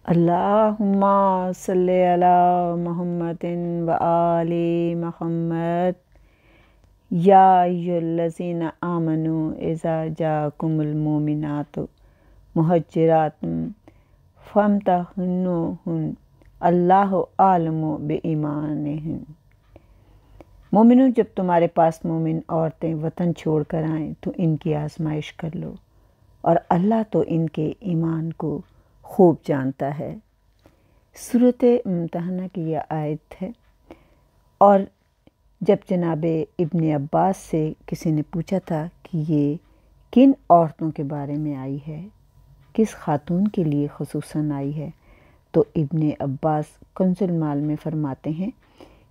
اللہم صلی علی محمد و آل محمد یا ایھا الذین آمنوا اذا جاءکم المؤمنات مہاجرات فامتحنوہن اللہ اعلم بایمانہن۔ مومنوں، جب تمہارے پاس مومن عورتیں وطن چھوڑ کر آئیں تو ان کی آزمائش کر لو، اور اللہ تو ان کے ایمان کو خوب جانتا ہے۔ سورۃ ممتحنہ کی یہ آیت ہے۔ اور جب جناب ابن عباس سے کسی نے پوچھا تھا کہ یہ کن عورتوں کے بارے میں آئی ہے، کس خاتون کے لیے خصوصاً آئی ہے، تو ابن عباس کنز المال میں فرماتے ہیں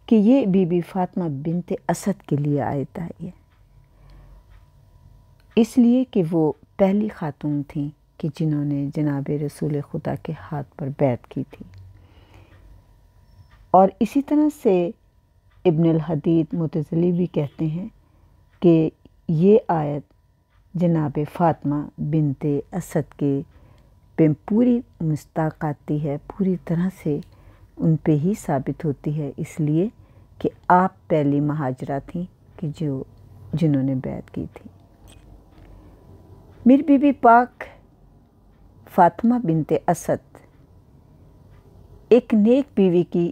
کہ یہ بی بی فاطمہ بنت اسد کے لیے آیت آئی ہے، اس لیے کہ وہ پہلی خاتون تھیں کہ جنہوں نے جناب رسول خدا کے ہاتھ پر بیعت کی تھی۔ اور اسی طرح سے ابن الحدید متزلی بھی کہتے ہیں کہ یہ آیت جناب فاطمہ بنت اسد کے پہ پوری مستاق آتی ہے، پوری طرح سے ان پہ ہی ثابت ہوتی ہے، اس لیے کہ آپ پہلی مہاجرہ تھیں کہ جنہوں نے بیعت کی تھی۔ میری بی بی پاک فاطمہ بنت اسد ایک نیک بیوی کی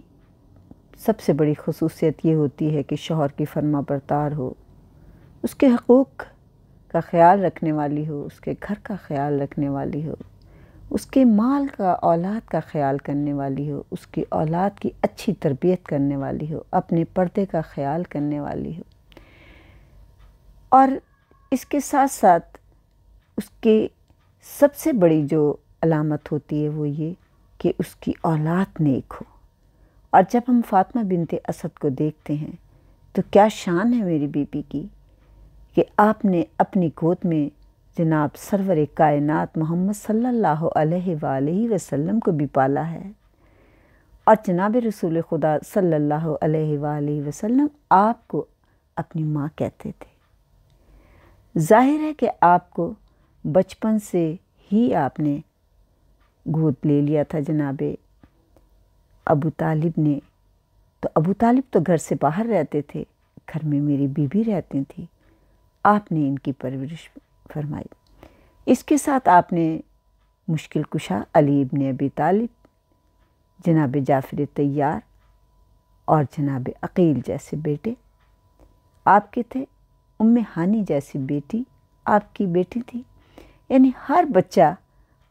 سب سے بڑی خصوصیت یہ ہوتی ہے کہ شوہر کی فرما بردار ہو، اس کے حقوق کا خیال رکھنے والی ہو، اس کے گھر کا خیال رکھنے والی ہو، اس کے مال کا، اولاد کا خیال کرنے والی ہو، اس کی اولاد کی اچھی تربیت کرنے والی ہو، اپنے پردے کا خیال کرنے والی ہو، اور اس کے ساتھ ساتھ اس کی سب سے بڑی جو علامت ہوتی ہے وہ یہ کہ اس کی اولاد نیک ہو۔ اور جب ہم فاطمہ بنت اسد کو دیکھتے ہیں تو کیا شان ہے میری بی بی کی کہ آپ نے اپنی گود میں جناب سرور کائنات محمد صلی اللہ علیہ وآلہ وسلم کو بھی پالا ہے، اور جناب رسول خدا صلی اللہ علیہ وآلہ وسلم آپ کو اپنی ماں کہتے تھے۔ ظاہر ہے کہ آپ کو بچپن سے ہی آپ نے گود لے لیا تھا جناب ابو طالب نے، تو ابو طالب تو گھر سے باہر رہتے تھے، گھر میں میری بیوی رہتی تھی، آپ نے ان کی پرورش فرمائی۔ اس کے ساتھ آپ نے مشکل کشا علی ابن ابی طالب، جناب جعفر طیار اور جناب عقیل جیسے بیٹے آپ کے تھے، ام ہانی جیسی بیٹی آپ کی بیٹی تھی، یعنی ہر بچہ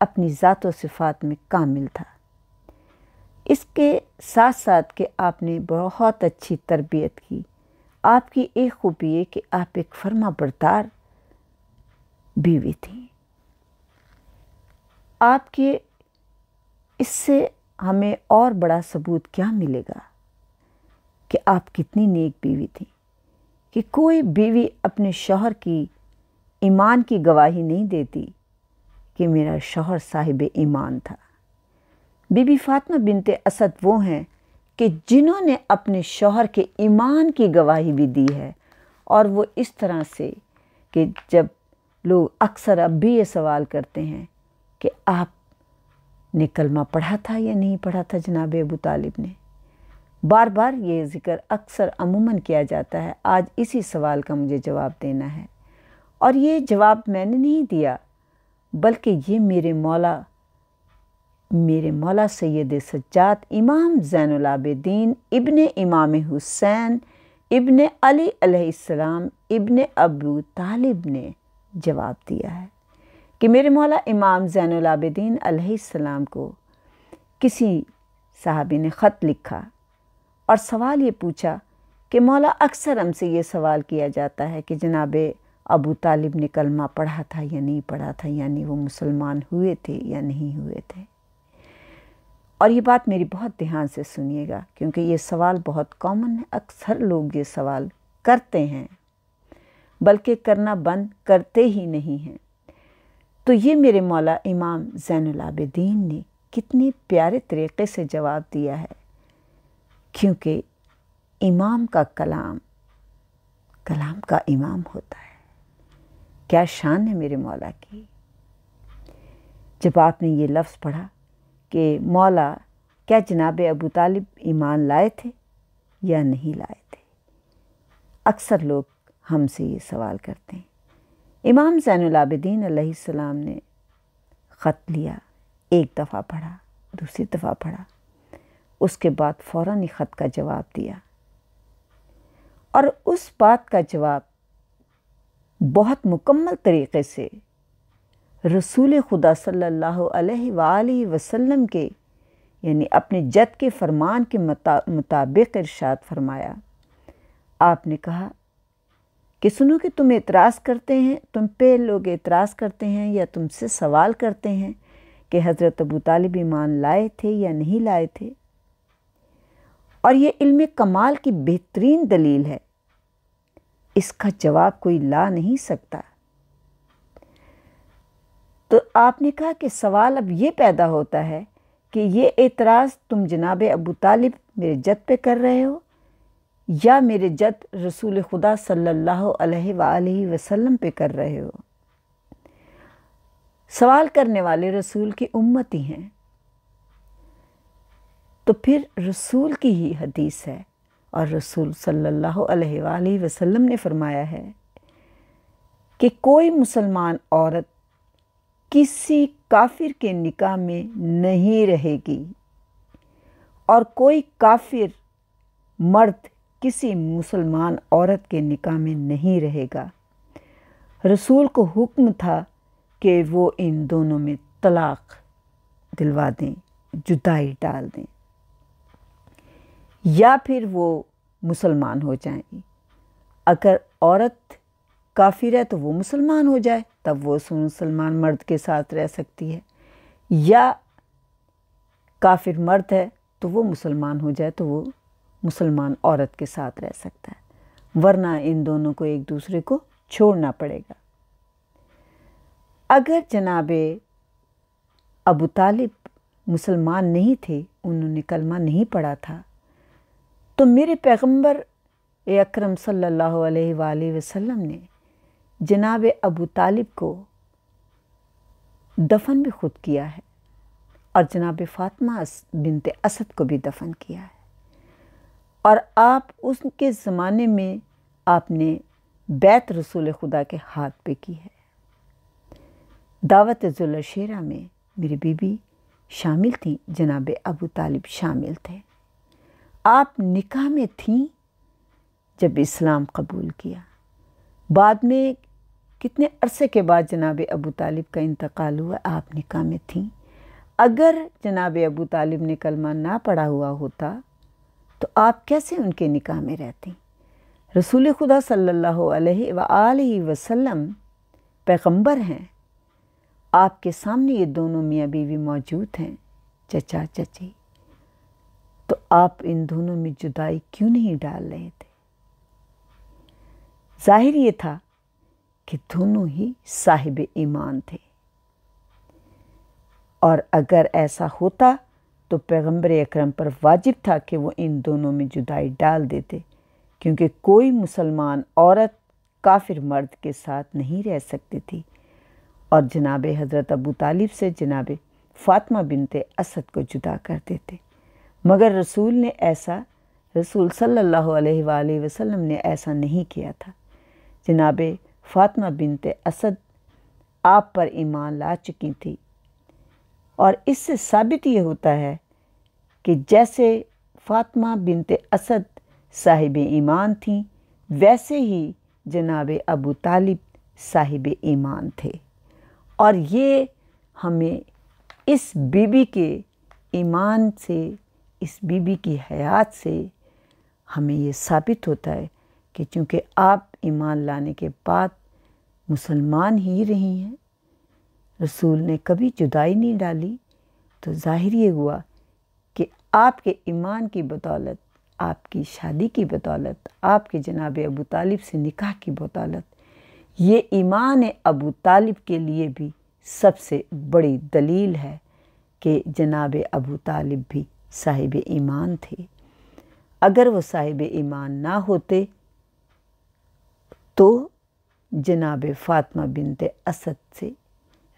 اپنی ذات و صفات میں کامل تھا۔ اس کے ساتھ ساتھ کہ آپ نے بہت اچھی تربیت کی، آپ کی ایک خوبی ہے کہ آپ ایک فرما بردار بیوی تھیں۔ آپ کے اس سے ہمیں اور بڑا ثبوت کیا ملے گا کہ آپ کتنی نیک بیوی تھیں، کہ کوئی بیوی اپنے شوہر کی ایمان کی گواہی نہیں دیتی کہ میرا شوہر صاحب ایمان تھا۔ بی بی فاطمہ بنت اسد وہ ہیں کہ جنہوں نے اپنے شوہر کے ایمان کی گواہی بھی دی ہے، اور وہ اس طرح سے کہ جب لوگ اکثر اب بھی یہ سوال کرتے ہیں کہ آپ نے کلمہ پڑھا تھا یا نہیں پڑھا تھا جناب ابو طالب نے، بار بار یہ ذکر اکثر عموماً کیا جاتا ہے۔ آج اسی سوال کا مجھے جواب دینا ہے، اور یہ جواب میں نے نہیں دیا بلکہ یہ میرے مولا سید سجاد امام زین العابدین ابن امام حسین ابن علی علیہ السلام ابن ابو طالب نے جواب دیا ہے کہ میرے مولا امام زین العابدین علیہ السلام کو کسی صحابی نے خط لکھا اور سوال یہ پوچھا کہ مولا اکثر ہم سے یہ سوال کیا جاتا ہے کہ جناب ابو طالب نے کلمہ پڑھا تھا یا نہیں پڑھا تھا، یعنی وہ مسلمان ہوئے تھے یا نہیں ہوئے تھے۔ اور یہ بات میری بہت دھیان سے سنیے گا کیونکہ یہ سوال بہت کامن ہے، اکثر لوگ یہ سوال کرتے ہیں بلکہ کرنا بند کرتے ہی نہیں ہیں۔ تو یہ میرے مولا امام زین العابدین نے کتنے پیارے طریقے سے جواب دیا ہے، کیونکہ امام کا کلام کا امام ہوتا ہے۔ کیا شان ہے میرے مولا کی۔ جب آپ نے یہ لفظ پڑھا کہ مولا کیا جناب ابو طالب ایمان لائے تھے یا نہیں لائے تھے؟ اکثر لوگ ہم سے یہ سوال کرتے ہیں۔ امام زین العابدین علیہ السلام نے خط لیا، ایک دفعہ پڑھا، دوسری دفعہ پڑھا، اس کے بعد فوراً ہی خط کا جواب دیا، اور اس بات کا جواب بہت مکمل طریقے سے رسول خدا صلی اللہ علیہ وآلہ وسلم کے یعنی اپنے جد کے فرمان کے مطابق ارشاد فرمایا۔ آپ نے کہا کہ سنو کہ تم اعتراض کرتے ہیں، تم پہ لوگ اعتراض کرتے ہیں یا تم سے سوال کرتے ہیں کہ حضرت ابو طالب ایمان لائے تھے یا نہیں لائے تھے، اور یہ علم کمال کی بہترین دلیل ہے، اس کا جواب کوئی لا نہیں سکتا۔ تو آپ نے کہا کہ سوال اب یہ پیدا ہوتا ہے کہ یہ اعتراض تم جناب ابو طالب میرے جد پہ کر رہے ہو یا میرے جد رسول خدا صلی اللہ علیہ وآلہ وسلم پہ کر رہے ہو؟ سوال کرنے والے رسول کی امتی ہیں، تو پھر رسول کی ہی حدیث ہے، اور رسول صلی اللہ علیہ وآلہ وسلم نے فرمایا ہے کہ کوئی مسلمان عورت کسی کافر کے نکاح میں نہیں رہے گی، اور کوئی کافر مرد کسی مسلمان عورت کے نکاح میں نہیں رہے گا۔ رسول کو حکم تھا کہ وہ ان دونوں میں طلاق دلوا دیں، جدائی ڈال دیں، یا پھر وہ مسلمان ہو جائیں گی۔ اگر عورت کافر ہے تو وہ مسلمان ہو جائے، تب وہ مسلمان مرد کے ساتھ رہ سکتی ہے، یا کافر مرد ہے تو وہ مسلمان ہو جائے تو وہ مسلمان عورت کے ساتھ رہ سکتا ہے، ورنہ ان دونوں کو ایک دوسرے کو چھوڑنا پڑے گا۔ اگر جناب ابو طالب مسلمان نہیں تھے، انہوں نے کلمہ نہیں پڑھا تھا، تو میرے پیغمبر اکرم صلی اللہ علیہ وآلہ وسلم نے جناب ابو طالب کو دفن بھی خود کیا ہے، اور جناب فاطمہ بنت اسد کو بھی دفن کیا ہے، اور آپ اس کے زمانے میں آپ نے بیعت رسول خدا کے ہاتھ پہ کی ہے۔ دعوت ذوالعشیرہ میں میری بیوی شامل تھیں، جناب ابو طالب شامل تھے، آپ نکاح میں تھیں جب اسلام قبول کیا۔ بعد میں کتنے عرصے کے بعد جناب ابو طالب کا انتقال ہوا، آپ نکاح میں تھیں۔ اگر جناب ابو طالب نے کلمہ نہ پڑھا ہوا ہوتا تو آپ کیسے ان کے نکاح میں رہتی؟ رسول خدا صلی اللہ علیہ وآلہ وسلم پیغمبر ہیں، آپ کے سامنے یہ دونوں میاں بیوی موجود ہیں، چچا چچی، تو آپ ان دونوں میں جدائی کیوں نہیں ڈال رہے تھے؟ ظاہر یہ تھا کہ دونوں ہی صاحب ایمان تھے، اور اگر ایسا ہوتا تو پیغمبر اکرم پر واجب تھا کہ وہ ان دونوں میں جدائی ڈال دیتے، کیونکہ کوئی مسلمان عورت کافر مرد کے ساتھ نہیں رہ سکتی تھی، اور جناب حضرت ابو طالب سے جناب فاطمہ بنت اسد کو جدا کر دیتے، مگر رسول صلی اللہ علیہ وآلہ وسلم نے ایسا نہیں کیا تھا۔ جناب فاطمہ بنت اسد آپ پر ایمان لا چکی تھی، اور اس سے ثابت یہ ہوتا ہے کہ جیسے فاطمہ بنت اسد صاحب ایمان تھیں، ویسے ہی جناب ابو طالب صاحب ایمان تھے، اور یہ ہمیں اس بی بی کے ایمان سے، اس بی بی کی حیات سے ہمیں یہ ثابت ہوتا ہے کہ چونکہ آپ ایمان لانے کے بعد مسلمان ہی رہی ہیں، رسول نے کبھی جدائی نہیں ڈالی، تو ظاہر یہ ہوا کہ آپ کے ایمان کی بدولت، آپ کی شادی کی بدولت، آپ کے جناب ابو طالب سے نکاح کی بدولت، یہ ایمان ابو طالب کے لیے بھی سب سے بڑی دلیل ہے کہ جناب ابو طالب بھی صاحب ایمان تھے۔ اگر وہ صاحب ایمان نہ ہوتے تو جناب فاطمہ بنت اسد سے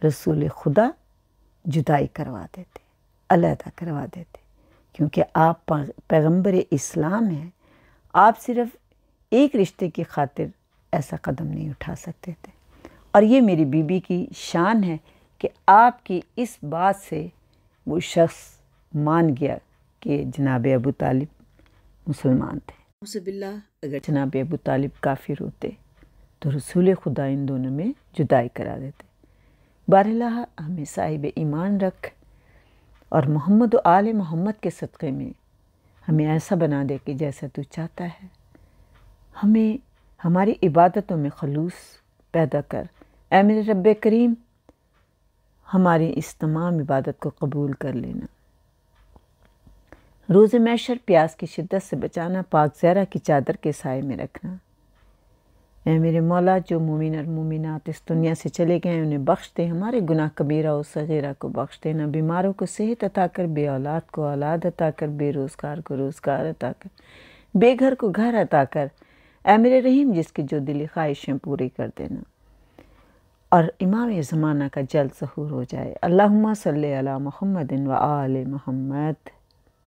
رسول خدا جدائی کروا دیتے۔ علیحدہ کروا دیتے، کیونکہ آپ پیغمبر اسلام ہیں۔ آپ صرف ایک رشتے کی خاطر ایسا قدم نہیں اٹھا سکتے تھے، اور یہ میری بیوی کی شان ہے کہ آپ کی اس بات سے وہ شخص مان گیا کہ جناب ابو طالب مسلمان تھے۔ نعوذ باللہ، اگر جناب ابو طالب کافر ہوتے تو رسول خدا ان دونوں میں جدائی کرا دیتے۔ بہرحال ہمیں صاحب ایمان رکھ اور محمد و آل محمد کے صدقے میں ہمیں ایسا بنا دے کہ جیسا تو چاہتا ہے۔ ہمیں ہماری عبادتوں میں خلوص پیدا کر، اے میرے رب کریم، ہماری اس تمام عبادت کو قبول کر لینا۔ روز محشر پیاس کی شدت سے بچانا، پاک زہرا کی چادر کے سائے میں رکھنا۔ اے میرے مولا، جو مومن اور مومنات اس دنیا سے چلے گئے ہیں انہیں بخش دے، ہمارے گناہ کبیرہ و صغیرہ کو بخش دینا، بیماروں کو صحت عطا کر، بے اولاد کو اولاد عطا کر، بے روزگار کو روزگار عطا کر، بے گھر کو گھر عطا کر، اے میرے رحیم جس کی جو دلی خواہشیں پوری کر دینا، اور امام زمانہ کا جلد ظہور ہو جائے۔ اللہم صلی علی محمد و آل محمد۔